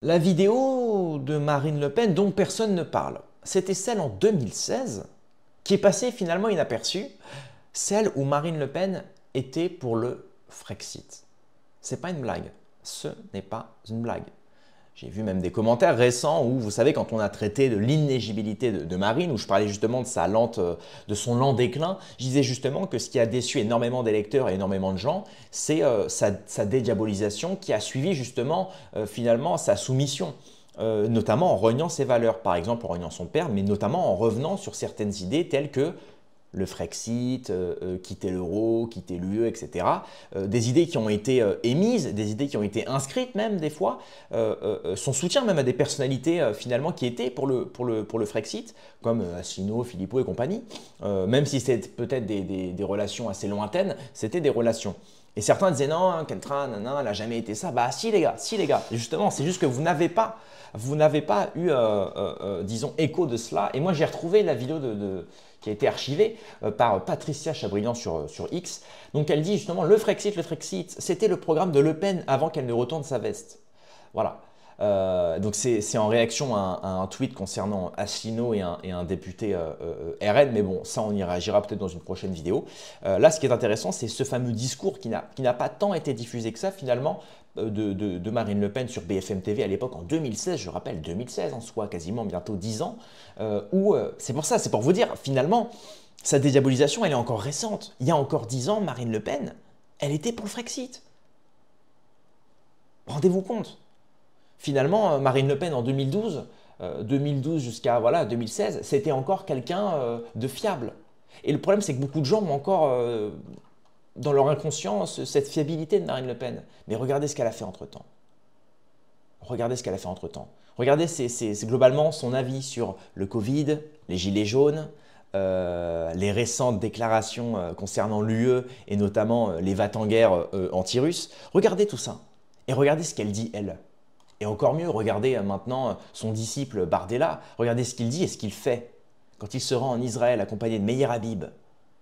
La vidéo de Marine Le Pen dont personne ne parle, c'était celle en 2016 qui est passée finalement inaperçue, celle où Marine Le Pen était pour le Frexit. C'est pas une blague, ce n'est pas une blague. J'ai vu même des commentaires récents où, vous savez, quand on a traité de l'inéligibilité de Marine, où je parlais justement de son lent déclin, je disais justement que ce qui a déçu énormément d'électeurs et énormément de gens, c'est sa dédiabolisation qui a suivi justement finalement sa soumission. Notamment en reniant ses valeurs, par exemple en reniant son père, mais notamment en revenant sur certaines idées telles que le Frexit, quitter l'euro, quitter l'UE, etc. Des idées qui ont été émises, des idées qui ont été inscrites même des fois, son soutien même à des personnalités finalement qui étaient pour le Frexit, comme Asselineau, Philippot et compagnie, même si c'était peut-être des relations assez lointaines, c'était des relations. Et certains disaient non, Kentra, non, elle n'a jamais été ça. Bah si les gars, si les gars. Et justement, c'est juste que vous n'avez pas eu, disons, écho de cela. Et moi, j'ai retrouvé la vidéo qui a été archivée par Patricia Chabrian sur X. Donc elle dit justement le Frexit, c'était le programme de Le Pen avant qu'elle ne retourne sa veste. Voilà. Donc c'est en réaction à un tweet concernant Asselineau et un député RN, mais bon, ça on y réagira peut-être dans une prochaine vidéo. Là, ce qui est intéressant, c'est ce fameux discours qui n'a pas tant été diffusé que ça finalement, de Marine Le Pen sur BFM TV à l'époque en 2016, je rappelle 2016 en soi, quasiment bientôt 10 ans, où c'est pour ça, c'est pour vous dire, finalement, sa dédiabolisation, elle est encore récente. Il y a encore 10 ans, Marine Le Pen, elle était pour le Frexit. Rendez-vous compte. Finalement, Marine Le Pen en 2012 jusqu'à voilà, 2016, c'était encore quelqu'un de fiable. Et le problème, c'est que beaucoup de gens ont encore dans leur inconscience cette fiabilité de Marine Le Pen. Mais regardez ce qu'elle a fait entre-temps. Regardez ce qu'elle a fait entre-temps. Regardez, c'est globalement son avis sur le Covid, les gilets jaunes, les récentes déclarations concernant l'UE et notamment les va-t-en-guerre anti-russes. Regardez tout ça. Et regardez ce qu'elle dit, elle. Et encore mieux, regardez maintenant son disciple Bardella, regardez ce qu'il dit et ce qu'il fait. Quand il se rend en Israël accompagné de Meir Habib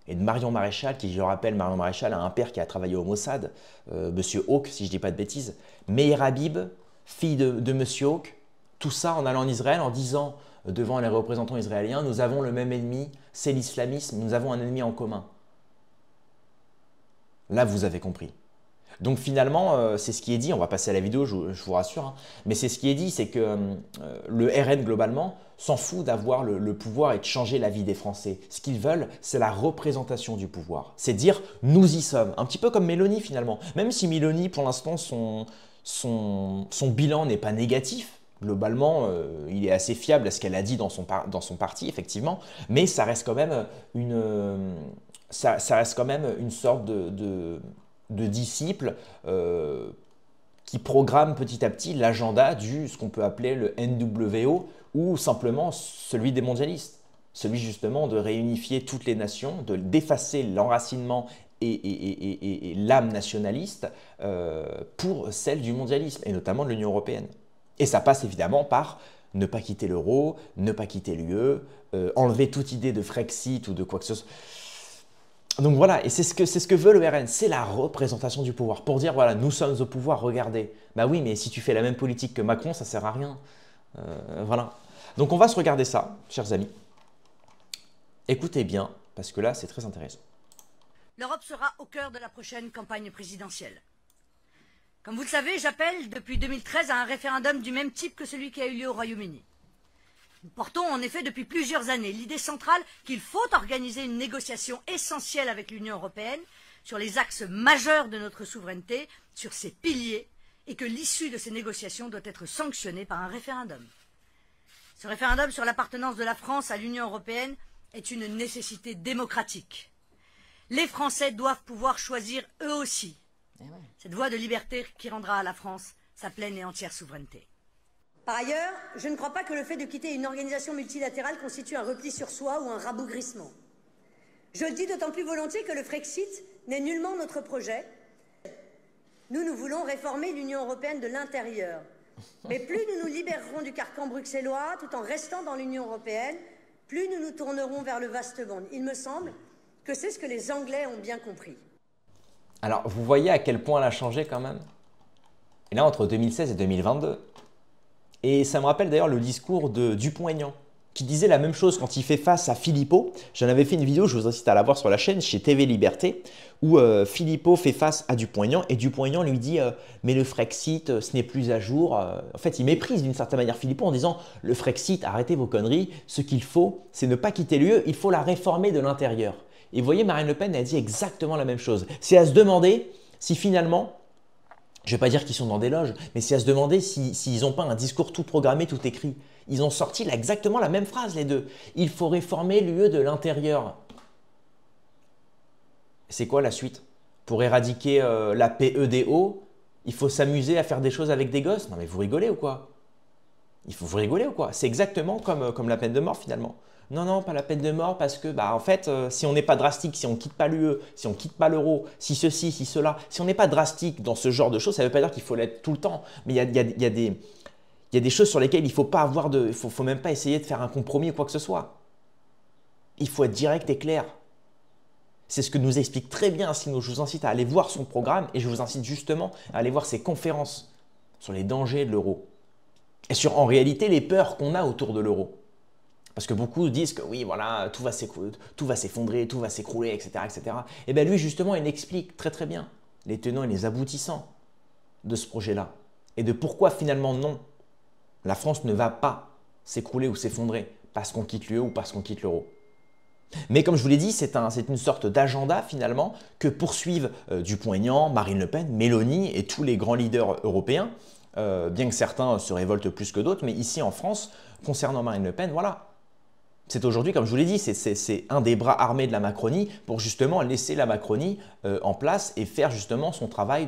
et de Marion Maréchal, qui, je le rappelle, Marion Maréchal a un père qui a travaillé au Mossad, Monsieur Hawk, si je ne dis pas de bêtises. Meir Habib, fille de Monsieur Hawk, tout ça en allant en Israël, en disant devant les représentants israéliens, nous avons le même ennemi, c'est l'islamisme, nous avons un ennemi en commun. Là, vous avez compris. Donc finalement, c'est ce qui est dit, on va passer à la vidéo, je vous rassure, hein, mais c'est ce qui est dit, c'est que le RN globalement s'en fout d'avoir le pouvoir et de changer la vie des Français. Ce qu'ils veulent, c'est la représentation du pouvoir. C'est dire, nous y sommes. Un petit peu comme Mélanie finalement. Même si Mélanie, pour l'instant, son bilan n'est pas négatif, globalement, il est assez fiable à ce qu'elle a dit dans son parti, effectivement, mais ça reste quand même ça reste quand même une sorte de disciples qui programment petit à petit l'agenda ce qu'on peut appeler le NWO ou simplement celui des mondialistes. Celui justement de réunifier toutes les nations, d'effacer l'enracinement et l'âme nationaliste pour celle du mondialisme et notamment de l'Union européenne. Et ça passe évidemment par ne pas quitter l'euro, ne pas quitter l'UE, enlever toute idée de Frexit ou de quoi que ce soit. Donc voilà, et c'est ce que veut le RN, c'est la représentation du pouvoir. Pour dire, voilà, nous sommes au pouvoir, regardez. Bah oui, mais si tu fais la même politique que Macron, ça sert à rien. Voilà. Donc on va se regarder ça, chers amis. Écoutez bien, parce que là, c'est très intéressant. L'Europe sera au cœur de la prochaine campagne présidentielle. Comme vous le savez, j'appelle depuis 2013 à un référendum du même type que celui qui a eu lieu au Royaume-Uni. Nous portons en effet depuis plusieurs années l'idée centrale qu'il faut organiser une négociation essentielle avec l'Union européenne sur les axes majeurs de notre souveraineté, sur ses piliers, et que l'issue de ces négociations doit être sanctionnée par un référendum. Ce référendum sur l'appartenance de la France à l'Union européenne est une nécessité démocratique. Les Français doivent pouvoir choisir eux aussi cette voie de liberté qui rendra à la France sa pleine et entière souveraineté. Par ailleurs, je ne crois pas que le fait de quitter une organisation multilatérale constitue un repli sur soi ou un rabougrissement. Je le dis d'autant plus volontiers que le Frexit n'est nullement notre projet. Nous voulons réformer l'Union européenne de l'intérieur. Mais plus nous nous libérerons du carcan bruxellois tout en restant dans l'Union européenne, plus nous nous tournerons vers le vaste monde. Il me semble que c'est ce que les Anglais ont bien compris. Alors, vous voyez à quel point elle a changé quand même? Et là, entre 2016 et 2022. Et ça me rappelle d'ailleurs le discours de Dupont-Aignan, qui disait la même chose quand il fait face à Philippot. J'en avais fait une vidéo, je vous incite à la voir sur la chaîne, chez TV Liberté, où Philippot fait face à Dupont-Aignan, et Dupont-Aignan lui dit mais le Frexit, ce n'est plus à jour. En fait, il méprise d'une certaine manière Philippot en disant le Frexit, arrêtez vos conneries, ce qu'il faut, c'est ne pas quitter l'UE, il faut la réformer de l'intérieur. Et vous voyez, Marine Le Pen a dit exactement la même chose. C'est à se demander si finalement, je ne vais pas dire qu'ils sont dans des loges, mais c'est à se demander s'ils n'ont pas un discours tout programmé, tout écrit. Ils ont sorti là, exactement la même phrase, les deux. Il faut réformer l'UE de l'intérieur. C'est quoi la suite? Pour éradiquer la PEDO, il faut s'amuser à faire des choses avec des gosses? Non mais vous rigolez ou quoi? Vous rigolez ou quoi? C'est exactement comme la peine de mort finalement. Non, non, pas la peine de mort parce que, en fait, si on n'est pas drastique, si on ne quitte pas l'UE, si on ne quitte pas l'euro, si ceci, si cela, si on n'est pas drastique dans ce genre de choses, ça ne veut pas dire qu'il faut l'être tout le temps. Mais il y a des choses sur lesquelles il ne faut pas avoir de. Faut même pas essayer de faire un compromis ou quoi que ce soit. Il faut être direct et clair. C'est ce que nous explique très bien Asselineau. Je vous incite à aller voir son programme et je vous incite justement à aller voir ses conférences sur les dangers de l'euro et sur en réalité les peurs qu'on a autour de l'euro. Parce que beaucoup disent que oui, voilà, tout va s'effondrer, tout va s'écrouler, etc., etc. Et bien lui, justement, il explique très très bien les tenants et les aboutissants de ce projet-là. Et de pourquoi finalement non, la France ne va pas s'écrouler ou s'effondrer parce qu'on quitte l'UE ou parce qu'on quitte l'euro. Mais comme je vous l'ai dit, c'est une sorte d'agenda finalement que poursuivent Dupont-Aignan, Marine Le Pen, Mélanie et tous les grands leaders européens, bien que certains se révoltent plus que d'autres, mais ici en France, concernant Marine Le Pen, voilà. C'est aujourd'hui, comme je vous l'ai dit, c'est un des bras armés de la Macronie pour justement laisser la Macronie en place et faire justement son travail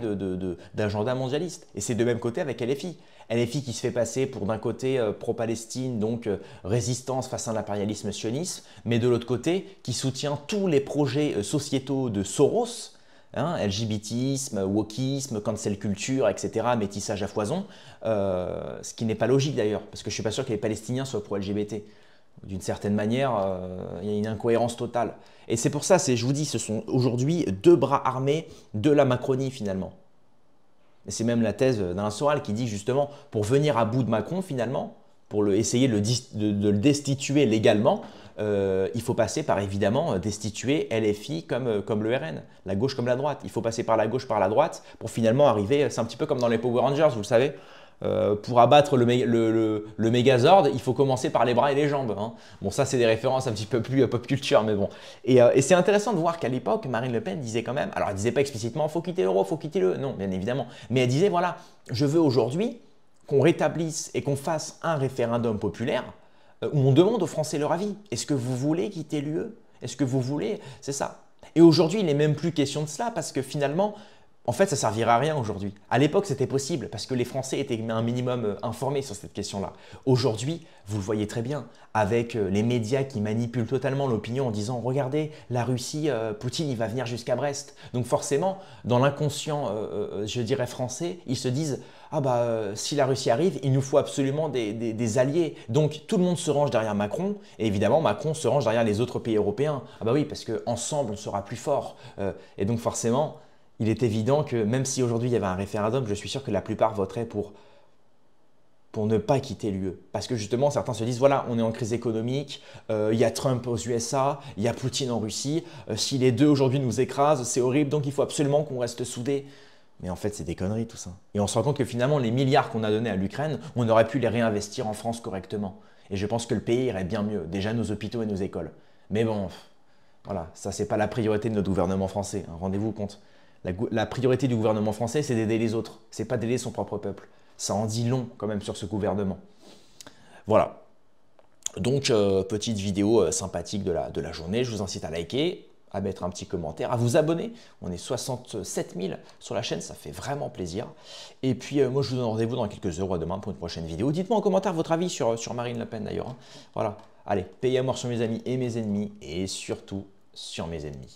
d'agenda mondialiste. Et c'est de même côté avec LFI. LFI qui se fait passer pour d'un côté pro-Palestine, donc résistance face à l'impérialisme sioniste, mais de l'autre côté qui soutient tous les projets sociétaux de Soros, LGBTisme, wokisme, cancel culture, etc., métissage à foison, ce qui n'est pas logique d'ailleurs, parce que je ne suis pas sûr que les Palestiniens soient pro-LGBT. D'une certaine manière, il y a une incohérence totale. Et c'est pour ça, je vous dis, ce sont aujourd'hui deux bras armés de la Macronie finalement. Et c'est même la thèse d'Alain Soral qui dit justement, pour venir à bout de Macron finalement, pour essayer de le destituer légalement, il faut passer par évidemment destituer LFI comme le RN, la gauche comme la droite. Il faut passer par la gauche, par la droite, pour finalement arriver, c'est un petit peu comme dans les Power Rangers, vous le savez. Pour abattre le Megazord, il faut commencer par les bras et les jambes. Hein. Bon, ça, c'est des références un petit peu plus pop culture, mais bon. Et c'est intéressant de voir qu'à l'époque, Marine Le Pen disait quand même, alors elle disait pas explicitement, faut quitter l'euro, faut quitter le, non, bien évidemment, mais elle disait, voilà, je veux aujourd'hui qu'on rétablisse et qu'on fasse un référendum populaire où on demande aux Français leur avis. Est-ce que vous voulez quitter l'UE? Est-ce que vous voulez? C'est ça. Et aujourd'hui, il n'est même plus question de cela parce que finalement, en fait, ça ne servira à rien aujourd'hui. À l'époque, c'était possible parce que les Français étaient un minimum informés sur cette question-là. Aujourd'hui, vous le voyez très bien, avec les médias qui manipulent totalement l'opinion en disant « Regardez, la Russie, Poutine, il va venir jusqu'à Brest. » Donc forcément, dans l'inconscient, je dirais français, ils se disent « Ah bah, si la Russie arrive, il nous faut absolument des alliés. » Donc tout le monde se range derrière Macron et évidemment, Macron se range derrière les autres pays européens. Ah bah oui, parce qu'ensemble, on sera plus fort. Et donc forcément, il est évident que même si aujourd'hui il y avait un référendum, je suis sûr que la plupart voteraient pour ne pas quitter l'UE. Parce que justement, certains se disent, voilà, on est en crise économique, il y a Trump aux USA, il y a Poutine en Russie, si les deux aujourd'hui nous écrasent, c'est horrible, donc il faut absolument qu'on reste soudés. Mais en fait, c'est des conneries tout ça. Et on se rend compte que finalement, les milliards qu'on a donnés à l'Ukraine, on aurait pu les réinvestir en France correctement. Et je pense que le pays irait bien mieux, déjà nos hôpitaux et nos écoles. Mais bon, voilà, ça c'est pas la priorité de notre gouvernement français, hein, rendez-vous compte. La priorité du gouvernement français, c'est d'aider les autres. C'est pas d'aider son propre peuple. Ça en dit long quand même sur ce gouvernement. Voilà. Donc, petite vidéo sympathique de la journée. Je vous incite à liker, à mettre un petit commentaire, à vous abonner. On est 67 000 sur la chaîne, ça fait vraiment plaisir. Et puis, moi, je vous donne rendez-vous dans quelques heures ou à demain pour une prochaine vidéo. Dites-moi en commentaire votre avis sur Marine Le Pen d'ailleurs. Hein. Voilà. Allez, payez à mort sur mes amis et mes ennemis et surtout sur mes ennemis.